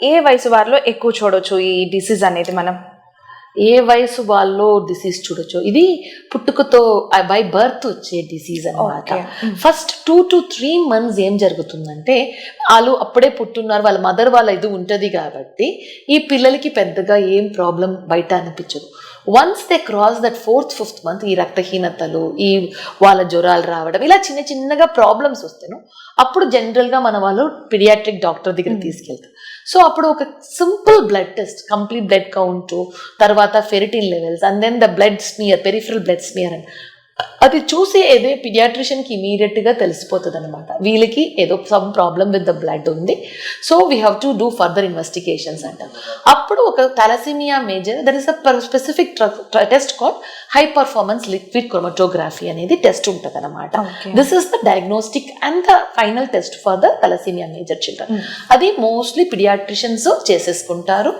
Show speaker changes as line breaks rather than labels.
ఏ వయసు వారిలో ఎక్కువ చూడొచ్చు ఈ డిసీజ్ అనేది మనం?
ఏ వయసు వాళ్ళు డిసీజ్ చూడొచ్చు. ఇది పుట్టుకతో బై బర్త్ వచ్చే డిసీజ్ అన్నమాట. ఫస్ట్ 2 to 3 months ఏం జరుగుతుందంటే వాళ్ళు అప్పుడే పుట్టున్నారు, వాళ్ళ మదర్ వాళ్ళ ఇది ఉంటుంది కాబట్టి ఈ పిల్లలకి పెద్దగా ఏం ప్రాబ్లం బయట అనిపించదు. Once they cross that 4th 5th month ఈ రక్తహీనతలు, ఈ వాళ్ళ జ్వరాలు రావడం, ఇలా చిన్న చిన్నగా ప్రాబ్లమ్స్ వస్తాను, అప్పుడు జనరల్గా మన వాళ్ళు పిడియాట్రిక్ డాక్టర్ దగ్గర తీసుకెళ్తారు. సో అప్పుడు ఒక simple blood test, complete blood count, తర్వాత ferritin levels, and then the blood smear, peripheral blood smear అని అది చూసి ఏదో పిడియాట్రిషియన్కి ఇమీడియట్గా తెలిసిపోతుంది అనమాట, వీళ్ళకి ఏదో some problem with the blood ఉంది, so we have to do further investigations అంటారు. అప్పుడు ఒక thalassemia major, there is a specific test called high performance liquid chromatography అనేది టెస్ట్ ఉంటుంది అనమాట. This is the diagnostic and the final test for the thalassemia major children. అది mostly paediatricians చేసేసుకుంటారు.